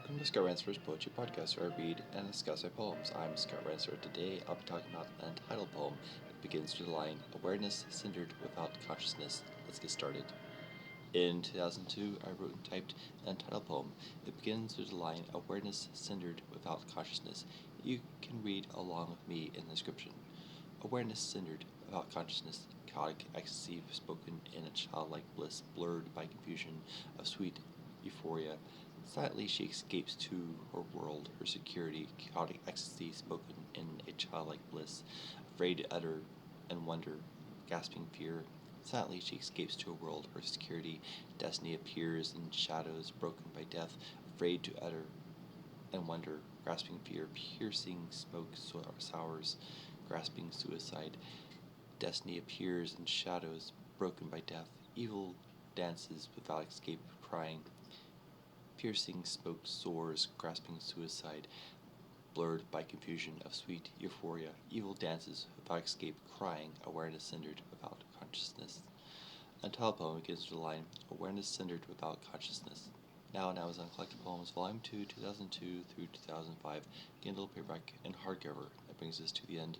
Welcome to Scott Ransopher's Poetry Podcast, where I read and discuss my poems. I'm Scott Ransopher. Today I'll be talking about an untitled poem that begins with the line, "Awareness cindered without consciousness." Let's get started. In 2002, I wrote and typed an untitled poem. It begins with the line, "Awareness cindered without consciousness." You can read along with me in the description. Awareness cindered without consciousness, chaotic ecstasy spoken in a childlike bliss, blurred by confusion of sweet euphoria. Silently she escapes to her world, her security, chaotic ecstasy spoken in a childlike bliss, afraid to utter and wonder, gasping fear. Silently she escapes to a world, her security, destiny appears in shadows broken by death, afraid to utter and wonder, grasping fear, piercing smoke sours, grasping suicide. Destiny appears in shadows broken by death, evil dances without escape, crying. Piercing smoke soars, grasping suicide, blurred by confusion of sweet euphoria. Evil dances without escape, crying, awareness cindered without consciousness. Untitled poem begins with the line, "Awareness cindered without consciousness." Now on Amazon Collected Poems, Volume 2, 2002 through 2005, Kindle, paperback, and hardcover. That brings us to the end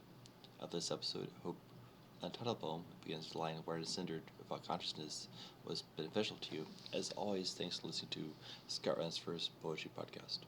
of this episode. I hope Untitled poem begins with the line, "Awareness cindered without consciousness" was beneficial to you. As always, thanks for listening to Scott Ransopher's Poetry Podcast.